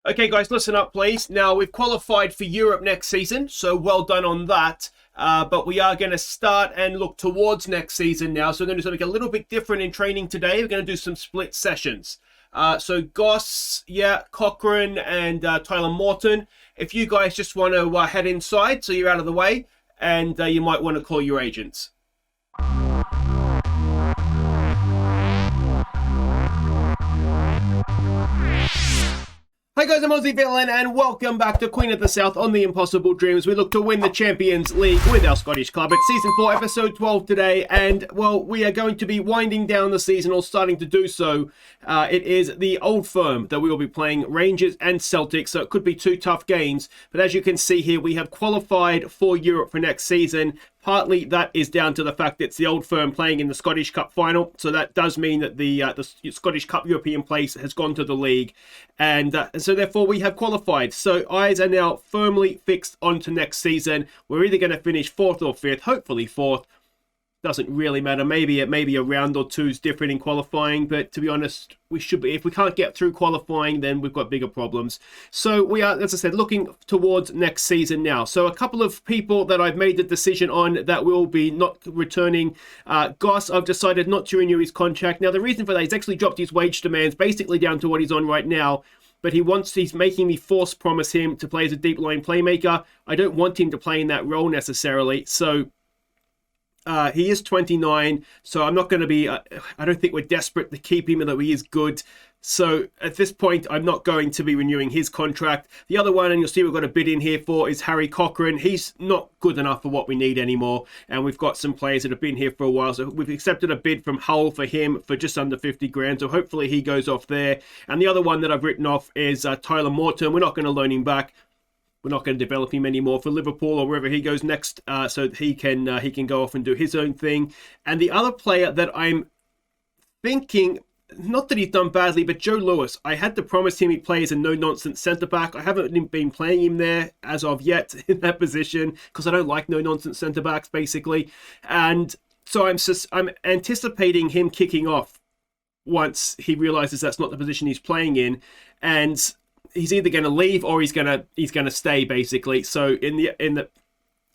Okay, guys, listen up, please. Now, we've qualified for Europe next season, so well done on that. But we are going to start and look towards next season now. So we're going to do something a little bit different in training today. We're going to do some split sessions. So Goss, Cochrane, and Tyler Morton. If you guys just want to head inside so you're out of the way, and you might want to call your agents. Hi guys, I'm Aussie Villain and welcome back to Queen of the South on the Impossible Dreams. We look to win the Champions League with our Scottish club. It's Season 4, Episode 12 today, and, well, we are going to be winding down the season, or starting to do so. It is the Old Firm that we will be playing Rangers and Celtic, so it could be two tough games. But as you can see here, we have qualified for Europe for next season. Partly that is down to the fact that it's the Old Firm playing in the Scottish Cup final. So that does mean that the Scottish Cup European place has gone to the league. And so therefore we have qualified. So eyes are now firmly fixed onto next season. We're either going to finish 4th or 5th, hopefully 4th. Doesn't really matter. Maybe a round or two's different in qualifying, but to be honest, we should be. If we can't get through qualifying, then we've got bigger problems. So we are, as I said, looking towards next season now. So a couple of people that I've made the decision on that will be not returning. Goss, I've decided not to renew his contract. Now the reason for that, he's actually dropped his wage demands basically down to what he's on right now. But he's making me force promise him to play as a deep line playmaker. I don't want him to play in that role necessarily. So he is 29, so I'm not going to be, I don't think we're desperate to keep him, although he is good. So at this point, I'm not going to be renewing his contract. The other one, and you'll see we've got a bid in here for, is Harry Cochrane. He's not good enough for what we need anymore. And we've got some players that have been here for a while. So we've accepted a bid from Hull for him for just under 50 grand. So hopefully he goes off there. And the other one that I've written off is Tyler Morton. We're not going to loan him back. We're not going to develop him anymore for Liverpool or wherever he goes next, so he can go off and do his own thing. And the other player that I'm thinking, not that he's done badly, but Joe Lewis. I had to promise him he'd play as a no-nonsense centre-back. I haven't been playing him there as of yet in that position because I don't like no-nonsense centre-backs, basically. And so I'm anticipating him kicking off once he realises that's not the position he's playing in. And he's either going to leave or he's going to stay, basically. So in the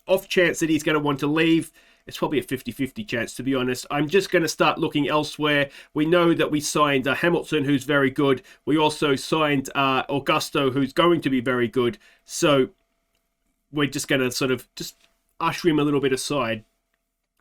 off chance that he's going to want to leave, it's probably a 50-50 chance, to be honest. I'm just going to start looking elsewhere. We know that we signed Hamilton, who's very good. We also signed Augusto, who's going to be very good. So we're just going to sort of just usher him a little bit aside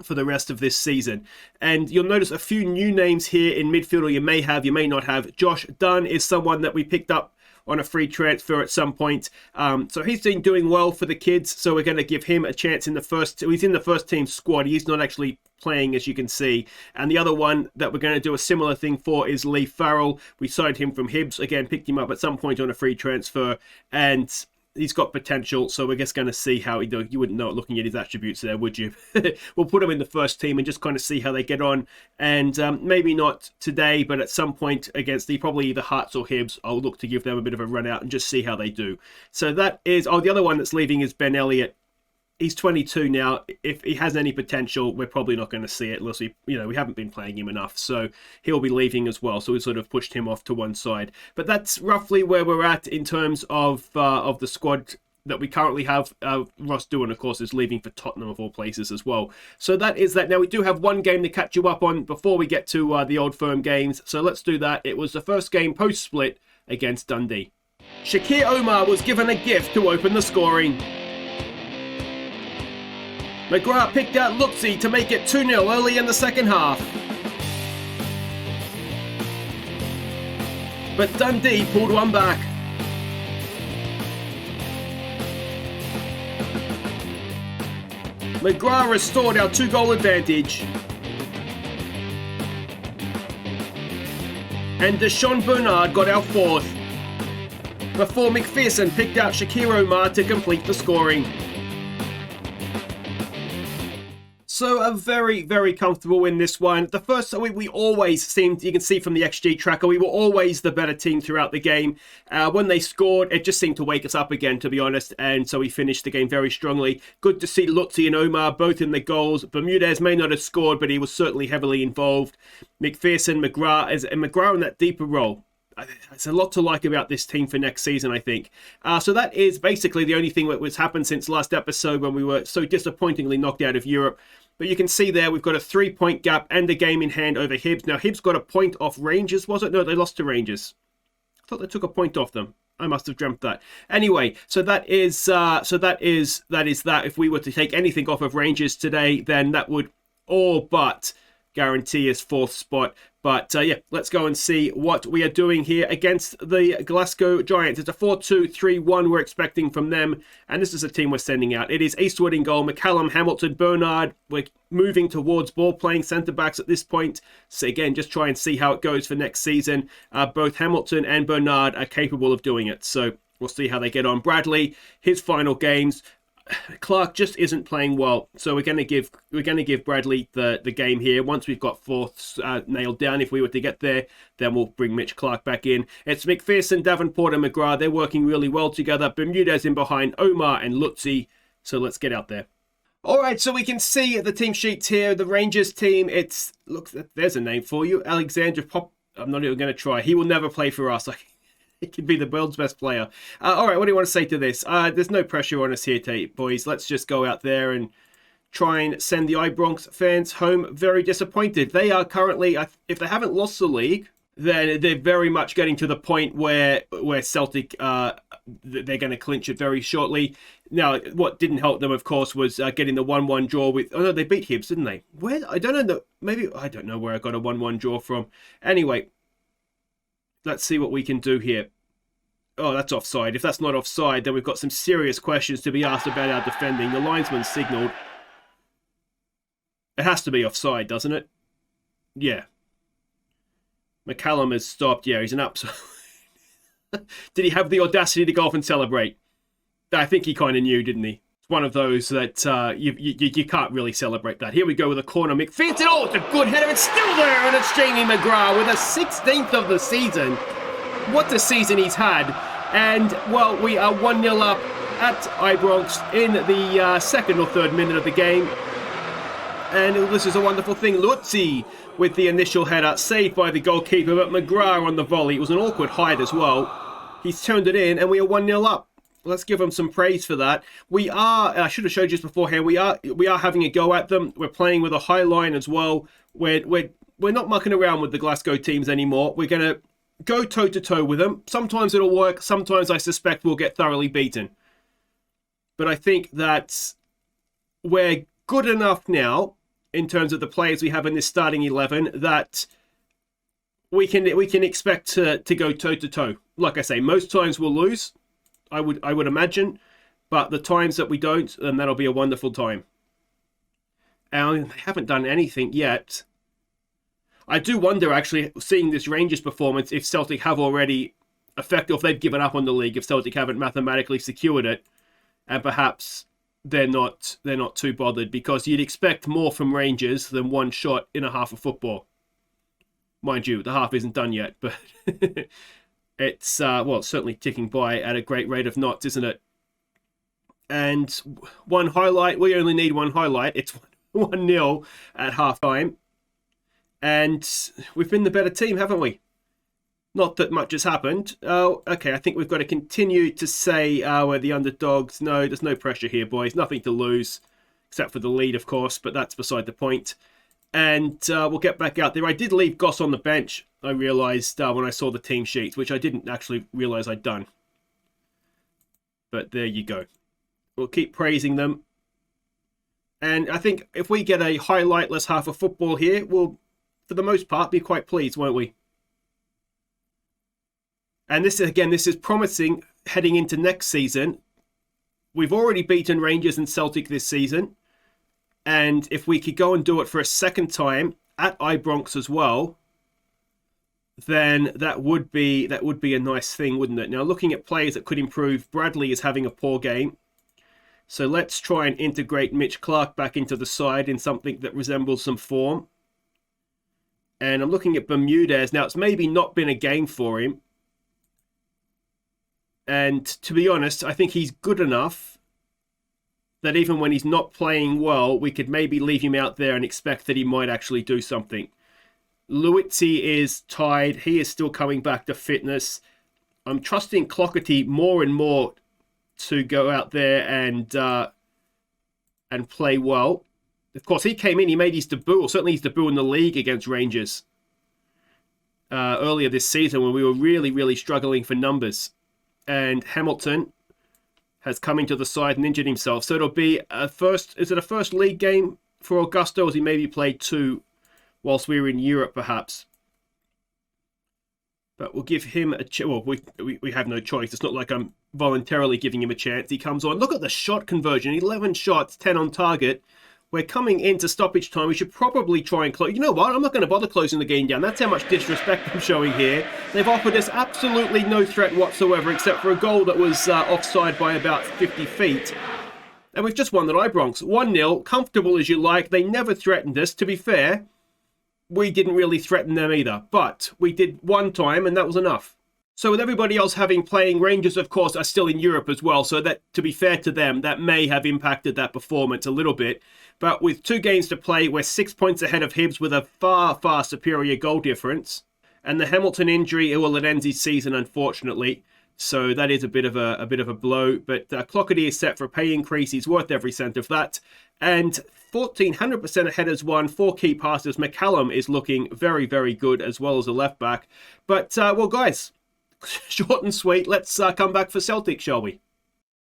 for the rest of this season. And you'll notice a few new names here in midfield, or you may have, you may not have. Josh Dunn is someone that we picked up on a free transfer at some point. So he's been doing well for the kids, so we're going to give him a chance in the first. He's in the first team squad. He's not actually playing, as you can see. And the other one that we're going to do a similar thing for is Lee Farrell. We signed him from Hibs. Again, picked him up at some point on a free transfer, and he's got potential, so we're just going to see how he does. You wouldn't know it looking at his attributes there, would you? We'll put him in the first team and just kind of see how they get on. And maybe not today, but at some point against probably either Hearts or Hibs, I'll look to give them a bit of a run out and just see how they do. So that is... Oh, the other one that's leaving is Ben Elliott. He's 22 now. If he has any potential, we're probably not going to see it unless we haven't been playing him enough. So he'll be leaving as well. So we sort of pushed him off to one side. But that's roughly where we're at in terms of the squad that we currently have. Ross Doohan, of course, is leaving for Tottenham of all places as well. So that is that. Now we do have one game to catch you up on before we get to the Old Firm games. So let's do that. It was the first game post-split against Dundee. Shakir Omar was given a gift to open the scoring. McGrath picked out Lutzi to make it 2-0 early in the second half. But Dundee pulled one back. McGrath restored our 2-goal advantage. And Deshaun Bernard got our fourth, before McPherson picked out Shakir Omar to complete the scoring. So a very, very comfortable win this one. The first, we always seemed, you can see from the XG tracker, we were always the better team throughout the game. When they scored, it just seemed to wake us up again, to be honest. And so we finished the game very strongly. Good to see Lutzi and Omar both in the goals. Bermudez may not have scored, but he was certainly heavily involved. McPherson, McGrath in that deeper role. it's a lot to like about this team for next season, I think. So that is basically the only thing that was happened since last episode when we were so disappointingly knocked out of Europe. But you can see there we've got a 3-point gap and a game in hand over Hibs. Now Hibs got a point off Rangers, was it? No, they lost to Rangers. I thought they took a point off them. I must have dreamt that. Anyway, so that is that. If we were to take anything off of Rangers today, then that would all but guarantee us 4th spot. But yeah, let's go and see what we are doing here against the Glasgow Giants. It's a 4-2-3-1 we're expecting from them. And this is a team we're sending out. It is Eastwood in goal, McCallum, Hamilton, Bernard. We're moving towards ball-playing centre-backs at this point. So again, just try and see how it goes for next season. Both Hamilton and Bernard are capable of doing it. So we'll see how they get on. Bradley, his final games. Clark just isn't playing well, so we're going to give Bradley the game here. Once we've got 4th nailed down, if we were to get there, then we'll bring Mitch Clark back in. It's McPherson, Davenport and McGrath. They're working really well together. Bermudez in behind Omar and Lutzi. So let's get out there. All right, so we can see the team sheets here. The Rangers team, look, there's a name for you. Alexander Pop. I'm not even going to try. He will never play for us. He could be the world's best player. All right, what do you want to say to this? There's no pressure on us here, boys. Let's just go out there and try and send the Ibronx fans home very disappointed. They are currently, if they haven't lost the league, then they're very much getting to the point where Celtic, they're going to clinch it very shortly. Now, what didn't help them, of course, was getting the 1-1 draw with... Oh, no, they beat Hibs, didn't they? Where? I don't know. Maybe... I don't know where I got a 1-1 draw from. Anyway... Let's see what we can do here. Oh, that's offside. If that's not offside, then we've got some serious questions to be asked about our defending. The linesman signalled. It has to be offside, doesn't it? Yeah. McCallum has stopped. Yeah, he's an absolute... Did he have the audacity to go off and celebrate? I think he kind of knew, didn't he? It's one of those that you can't really celebrate that. Here we go with a corner. McPherson, oh, it's a good header. It's still there, and it's Jamie McGrath with a 16th of the season. What a season he's had. And, well, we are 1-0 up at Ibronx in the 2nd or 3rd minute of the game. And this is a wonderful thing. Lutzi with the initial header, saved by the goalkeeper, but McGrath on the volley. It was an awkward hide as well. He's turned it in, and we are 1-0 up. Let's give them some praise for that. We are, I should have showed you this beforehand, we are having a go at them. We're playing with a high line as well. We're not mucking around with the Glasgow teams anymore. We're going to go toe-to-toe with them. Sometimes it'll work. Sometimes I suspect we'll get thoroughly beaten. But I think that we're good enough now, in terms of the players we have in this starting 11, that we can expect to go toe-to-toe. Like I say, most times we'll lose. I would imagine, but the times that we don't, then that'll be a wonderful time. And they haven't done anything yet. I do wonder, actually, seeing this Rangers performance, if Celtic have already affected, or if they've given up on the league, if Celtic haven't mathematically secured it, and perhaps they're not too bothered, because you'd expect more from Rangers than one shot in a half of football. Mind you, the half isn't done yet, but... It's, well, it's certainly ticking by at a great rate of knots, isn't it? And one highlight, we only need one highlight. It's 1-0 at half-time. And we've been the better team, haven't we? Not that much has happened. Oh, okay, I think we've got to continue to say we're the underdogs. No, there's no pressure here, boys. Nothing to lose, except for the lead, of course, but that's beside the point. And we'll get back out there. I did leave Goss on the bench, I realised when I saw the team sheets, which I didn't actually realise I'd done. But there you go. We'll keep praising them. And I think if we get a highlightless half of football here, we'll, for the most part, be quite pleased, won't we? And this is promising heading into next season. We've already beaten Rangers and Celtic this season. And if we could go and do it for a second time at Ibronx as well, then that would be a nice thing, wouldn't it? Now, looking at players that could improve, Bradley is having a poor game. So let's try and integrate Mitch Clark back into the side in something that resembles some form. And I'm looking at Bermudez. Now, it's maybe not been a game for him. And to be honest, I think he's good enough that even when he's not playing well, we could maybe leave him out there and expect that he might actually do something. Luizzi is tied. He is still coming back to fitness. I'm trusting Clougherty more and more to go out there and play well. Of course, he came in, he made his debut, or certainly his debut in the league against Rangers earlier this season when we were really, really struggling for numbers. And Hamilton has come into the side and injured himself. So it'll be a first league game for Augusto, as he maybe played 2 whilst we were in Europe, perhaps. But we'll give him a chance. Well, we have no choice. It's not like I'm voluntarily giving him a chance. He comes on. Look at the shot conversion. 11 shots, 10 on target. We're coming into stoppage time. We should probably try and close. You know what? I'm not going to bother closing the game down. That's how much disrespect I'm showing here. They've offered us absolutely no threat whatsoever, except for a goal that was offside by about 50 feet. And we've just won the Ibronx. 1-0, comfortable as you like. They never threatened us. To be fair, we didn't really threaten them either. But we did one time, and that was enough. So with everybody else playing, Rangers, of course, are still in Europe as well. So that, to be fair to them, that may have impacted that performance a little bit. But with 2 games to play, we're 6 points ahead of Hibs with a far, far superior goal difference. And the Hamilton injury, well, it ends his season, unfortunately. So that is a bit of a blow. But Clougherty is set for a pay increase. He's worth every cent of that. And 100% of headers won, 4 key passes. McCallum is looking very, very good, as well as a left back. But, well, guys, short and sweet. Let's come back for Celtic, shall we?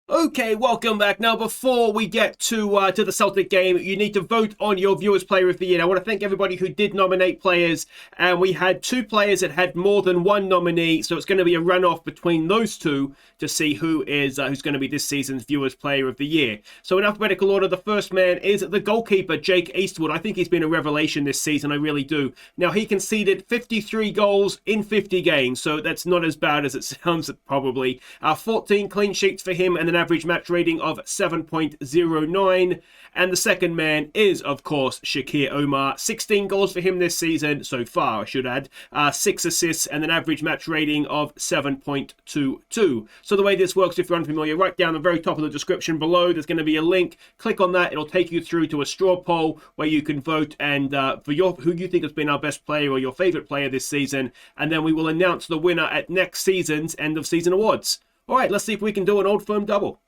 Okay, welcome back. Now, before we get to the Celtic game, you need to vote on your Viewers Player of the Year. I want to thank everybody who did nominate players, and we had 2 players that had more than 1 nominee, so it's going to be a runoff between those 2 to see who is who's going to be this season's Viewers Player of the Year. So in alphabetical order, the first man is the goalkeeper, Jake Eastwood. I think he's been a revelation this season, I really do. Now, he conceded 53 goals in 50 games, so that's not as bad as it sounds, probably. 14 clean sheets for him, and an average match rating of 7.09. And the second man is, of course, Shakir Omar. 16 goals for him this season so far, I should add. 6 assists and an average match rating of 7.22. So the way this works, if you're unfamiliar, right down the very top of the description below, there's going to be a link. Click on that. It'll take you through to a straw poll where you can vote and for who you think has been our best player or your favourite player this season. And then we will announce the winner at next season's end of season awards. All right, let's see if we can do an Old Firm double.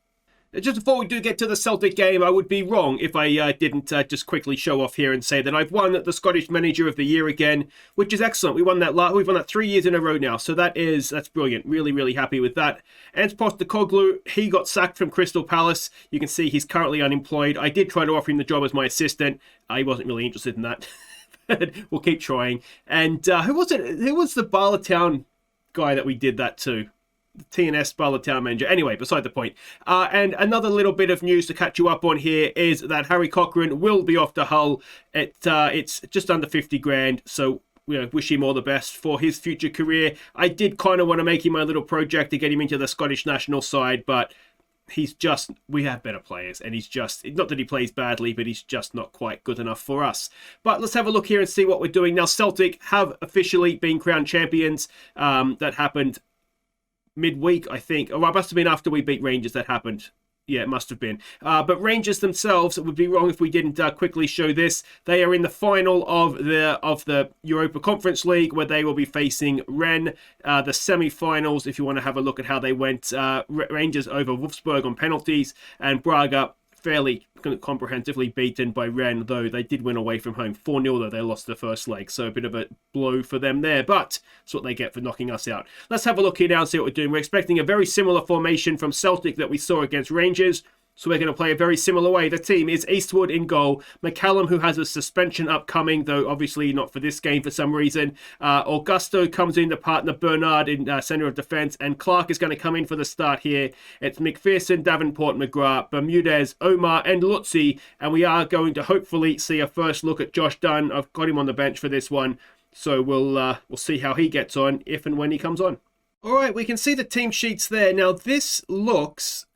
Just before we do get to the Celtic game, I would be wrong if I didn't just quickly show off here and say that I've won the Scottish Manager of the Year again, which is excellent. We've won that 3 years in a row now, so that's brilliant. Really, really happy with that. Ange Postecoglou, he got sacked from Crystal Palace. You can see he's currently unemployed. I did try to offer him the job as my assistant. He wasn't really interested in that. But we'll keep trying. And who was it? Who was the Barlatown guy that we did that to? The TNS Barlatown manager. Anyway, beside the point. And another little bit of news to catch you up on here is that Harry Cochrane will be off to Hull. It's just under 50 grand, so wish him all the best for his future career. I did kind of want to make him my little project to get him into the Scottish national side, but we have better players, and he's just, not that he plays badly, but he's just not quite good enough for us. But let's have a look here and see what we're doing. Now, Celtic have officially been crowned champions. That happened midweek, I think. Oh, it must have been after we beat Rangers that happened. Yeah, it must have been. But Rangers themselves, it would be wrong if we didn't quickly show this. They are in the final of the Europa Conference League, where they will be facing Rennes. The semi-finals, if you want to have a look at how they went. Rangers over Wolfsburg on penalties, and Braga fairly comprehensively beaten by Rennes, though they did win away from home. 4-0, though they lost the first leg, so a bit of a blow for them there, but that's what they get for knocking us out. Let's have a look here now and see what we're doing. We're expecting a very similar formation from Celtic that we saw against Rangers, so we're going to play a very similar way. The team is Eastwood in goal, McCallum, who has a suspension upcoming, though obviously not for this game for some reason. Augusto comes in to partner Bernard in centre of defence, and Clark is going to come in for the start here. It's McPherson, Davenport, McGrath, Bermudez, Omar and Lutzi, and we are going to hopefully see a first look at Josh Dunn. I've got him on the bench for this one, so we'll see how he gets on if and when he comes on. All right, we can see the team sheets there. Now this looks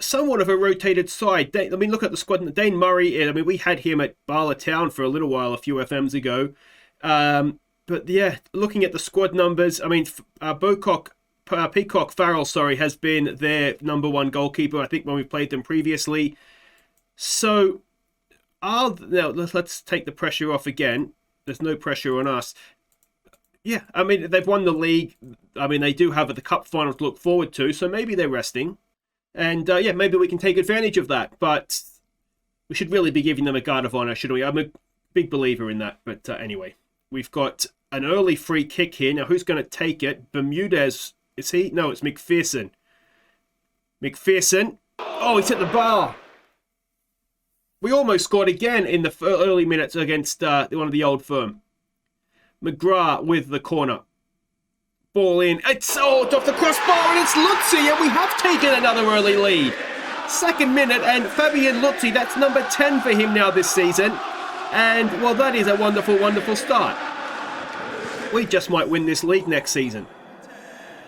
somewhat of a rotated side. I mean, look at the squad. Dane Murray, I mean, we had him at Barlatown for a little while, a few FMs ago. But yeah, looking at the squad numbers, I mean, Peacock Farrell, has been their number 1 goalkeeper, I think, when we played them previously. So, now let's take the pressure off again. there's no pressure on us. Yeah, I mean, they've won the league. I mean, they do have the cup final to look forward to, so maybe they're resting. And yeah, maybe we can take advantage of that. But we should really be giving them a guard of honor, shouldn't we? I'm a big believer in that. But anyway, we've got an early free kick here. Now, who's going to take it? Bermudez, is he? No, it's McPherson. McPherson. Oh, he's hit the bar. We almost scored again in the early minutes against one of the old firm. McGrath with the corner. Ball in. It's off the crossbar, and it's Lutzi, and we have taken another early lead. Second minute, and Fabian Lutzi, that's number 10 for him now this season. And, well, that is a wonderful, wonderful start. We just might win this league next season.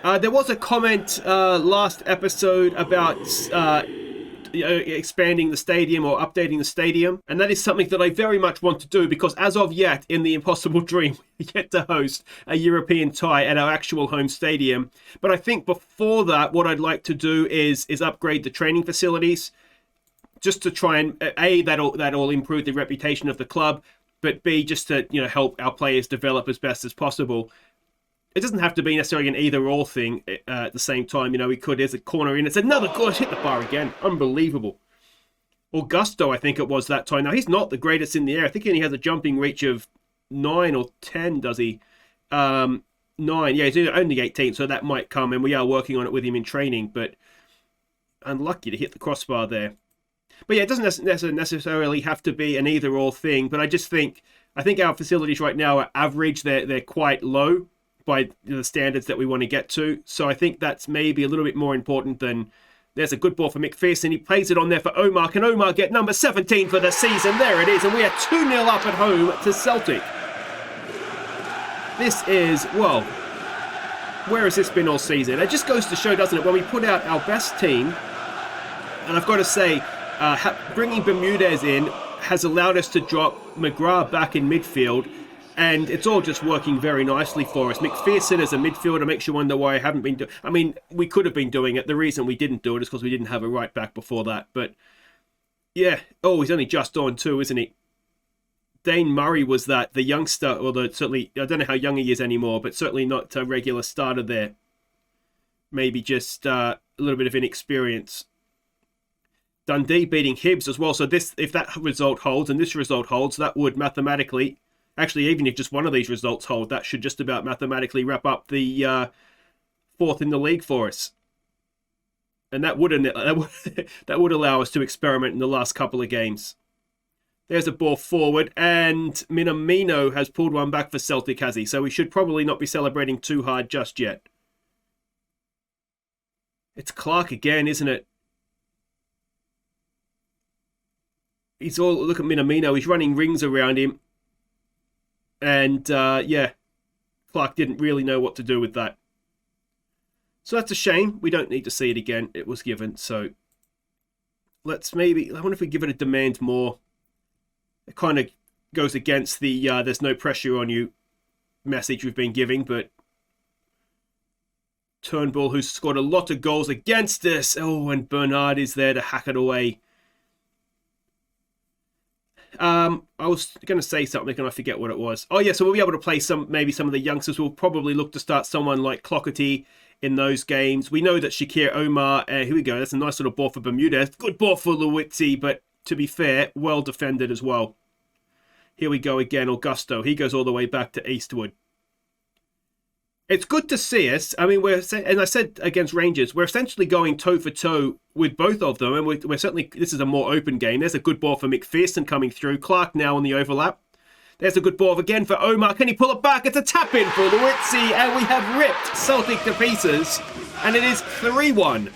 There was a comment last episode about expanding the stadium or updating the stadium, and that is something that I very much want to do, because as of yet, in the impossible dream, we get to host a European tie at our actual home stadium. But I think before that, what I'd like to do is upgrade the training facilities, just to try and that'll improve the reputation of the club, but B, just to help our players develop as best as possible. It doesn't have to be necessarily an either-or thing at the same time. We could. There's a corner in. It's another goal. Hit the bar again. Unbelievable. Augusto, I think it was that time. Now, he's not the greatest in the air. I think he only has a jumping reach of 9 or 10, does he? 9. Yeah, he's only 18, so that might come, and we are working on it with him in training, but unlucky to hit the crossbar there. But yeah, it doesn't necessarily have to be an either-or thing, but I think our facilities right now are average. They're quite low by the standards that we want to get to. So I think that's maybe a little bit more important than... There's a good ball for McPherson. He plays it on there for Omar. Can Omar get number 17 for the season? There it is. And we are 2-0 up at home to Celtic. This is, well, where has this been all season? It just goes to show, doesn't it, when we put out our best team, and I've got to say, bringing Bermudez in has allowed us to drop McGrath back in midfield, and it's all just working very nicely for us. McPherson as a midfielder makes you wonder why I haven't been doing... I mean, we could have been doing it. The reason we didn't do it is because we didn't have a right back before that. But, yeah. Oh, he's only just on too, isn't he? Dane Murray was the youngster, or certainly... I don't know how young he is anymore, but certainly not a regular starter there. Maybe just a little bit of inexperience. Dundee beating Hibs as well. So if that result holds and this result holds, that would mathematically... Actually, even if just one of these results hold, that should just about mathematically wrap up the fourth in the league for us. And that would allow us to experiment in the last couple of games. There's a ball forward, and Minamino has pulled one back for Celtic, has he? So we should probably not be celebrating too hard just yet. It's Clark again, isn't it? Look at Minamino, he's running rings around him. And, yeah, Clark didn't really know what to do with that. So that's a shame. We don't need to see it again. It was given. So let's I wonder if we give it a demand more. It kind of goes against the there's no pressure on you message we've been giving. But Turnbull, who's scored a lot of goals against us. Oh, and Bernard is there to hack it away. I was going to say something and I forget what it was. Oh yeah, so we'll be able to play maybe some of the youngsters. We'll probably look to start someone like Clockerty in those games. We know that Shakir Omar, here we go, that's a nice little ball for Bermudez. Good ball for Luizzi, but to be fair, well defended as well. Here we go again, Augusto. He goes all the way back to Eastwood. It's good to see us. I mean, and I said against Rangers, we're essentially going toe-for-toe with both of them, and we're certainly, this is a more open game. There's a good ball for McPherson coming through. Clark now on the overlap. There's a good ball again for Omar. Can he pull it back? It's a tap-in for Luizzi, and we have ripped Celtic to pieces, and it is 3-1.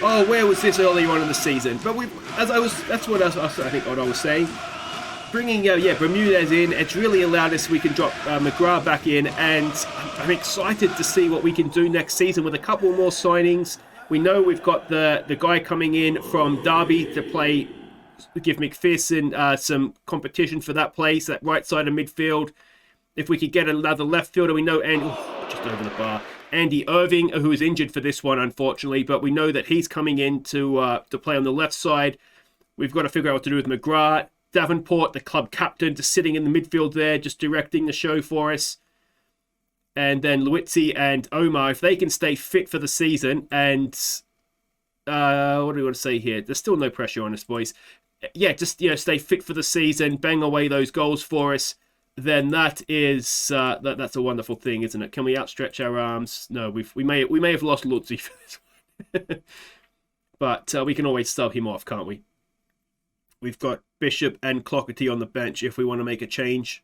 Oh, where was this earlier on in the season? But that's what I think what I was saying. Bringing Bermudez in, it's really allowed us, we can drop McGrath back in, and I'm excited to see what we can do next season with a couple more signings. We know we've got the guy coming in from Derby to give McPherson some competition for that place, that right side of midfield. If we could get another left fielder, we know just over the bar. Andy Irving, who is injured for this one, unfortunately, but we know that he's coming in to play on the left side. We've got to figure out what to do with McGrath. Davenport, the club captain, just sitting in the midfield there, just directing the show for us. And then Luizzi and Omar, if they can stay fit for the season, and what do we want to say here? There's still no pressure on us, boys. Yeah, just stay fit for the season, bang away those goals for us. Then that is that's a wonderful thing, isn't it? Can we outstretch our arms? No, we may have lost Luizzi for this one, but we can always sub him off, can't we? We've got Bishop and Clockerty on the bench if we want to make a change.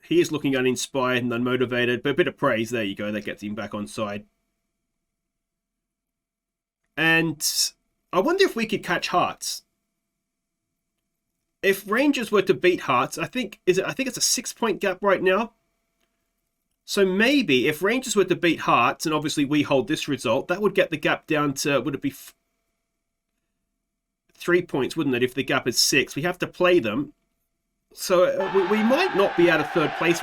He is looking uninspired and unmotivated, but a bit of praise. There you go. That gets him back on side. And I wonder if we could catch Hearts. If Rangers were to beat Hearts, I think it's a 6-point gap right now. So maybe if Rangers were to beat Hearts, and obviously we hold this result, that would get the gap down to, would it be 3 points, wouldn't it, if the gap is 6? We have to play them. So we might not be out of third place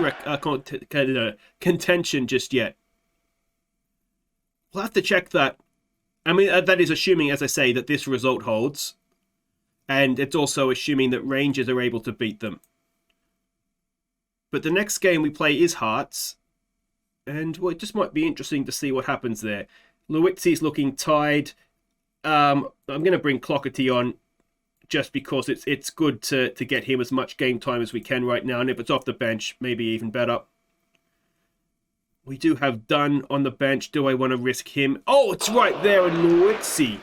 contention just yet. We'll have to check that. I mean, that is assuming, as I say, that this result holds. And it's also assuming that Rangers are able to beat them. But the next game we play is Hearts. And, well, it just might be interesting to see what happens there. Luizzi's looking tired. I'm going to bring Clockerty on just because it's good to get him as much game time as we can right now. And if it's off the bench, maybe even better. We do have Dunn on the bench. Do I want to risk him? Oh, it's right there in Luizzi.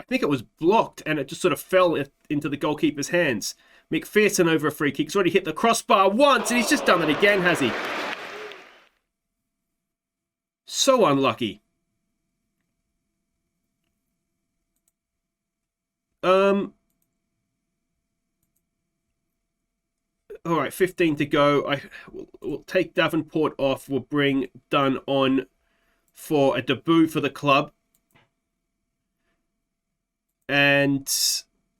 I think it was blocked and it just sort of fell into the goalkeeper's hands. McPherson over a free kick. He's already hit the crossbar once and he's just done it again, has he? So unlucky. All right, 15 to go. We'll take Davenport off. We'll bring Dunn on for a debut for the club. And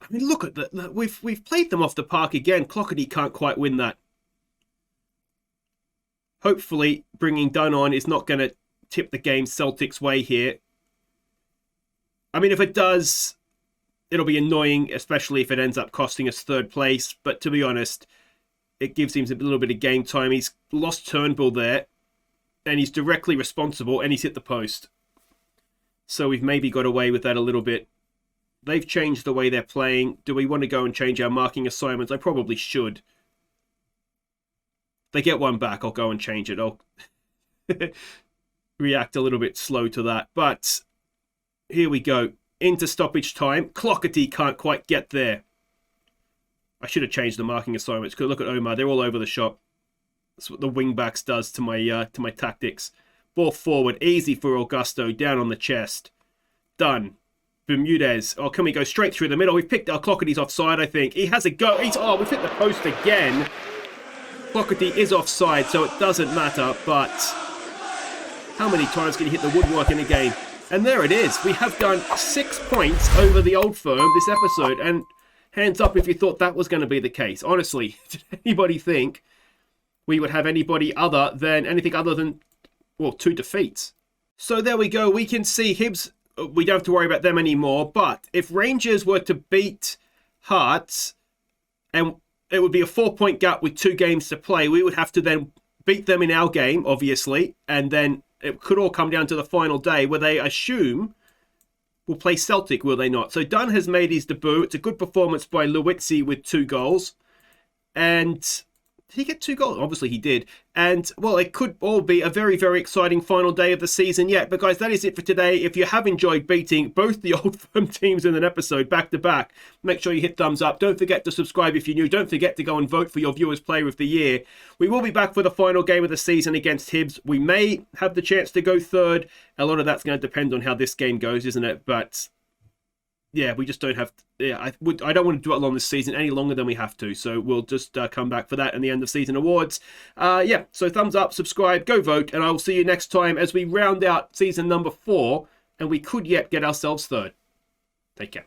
I mean, look at that. We've played them off the park again. Clockerty can't quite win that. Hopefully, bringing Dunn on is not going to tip the game Celtic's way here. I mean, if it does, it'll be annoying, especially if it ends up costing us third place. But to be honest, it gives him a little bit of game time. He's lost Turnbull there, and he's directly responsible, and he's hit the post. So we've maybe got away with that a little bit. They've changed the way they're playing. Do we want to go and change our marking assignments? I probably should. They get one back, I'll go and change it. I'll react a little bit slow to that. But here we go. Into stoppage time. Clockerty can't quite get there. I should have changed the marking assignments. Because look at Omar. They're all over the shop. That's what the wing-backs does to my tactics. Ball forward. Easy for Augusto. Down on the chest. Done. Bermudez. Oh, can we go straight through the middle? We've picked our Clockerty's offside, I think. He has a go. We've hit the post again. Clockerty is offside, so it doesn't matter. But how many times can you hit the woodwork in a game? And there it is. We have done 6 points over the Old Firm this episode. And hands up if you thought that was going to be the case. Honestly, did anybody think we would have anything other than, well, 2 defeats? So there we go. We can see Hibs. We don't have to worry about them anymore. But if Rangers were to beat Hearts, and it would be a 4-point gap with 2 games to play, we would have to then beat them in our game, obviously. And then it could all come down to the final day where they assume will play Celtic, will they not? So Dunn has made his debut. It's a good performance by Luizzi with 2 goals. And did he get 2 goals? Obviously he did. And, well, it could all be a very, very exciting final day of the season yet. But, guys, that is it for today. If you have enjoyed beating both the Old Firm teams in an episode back-to-back, make sure you hit thumbs up. Don't forget to subscribe if you're new. Don't forget to go and vote for your Viewers Player of the Year. We will be back for the final game of the season against Hibs. We may have the chance to go third. A lot of that's going to depend on how this game goes, isn't it? But yeah, we just don't have. Yeah, I don't want to dwell on this season any longer than we have to. So we'll just come back for that in the end of season awards. Yeah, so thumbs up, subscribe, go vote, and I will see you next time as we round out season number 4, and we could yet get ourselves third. Take care.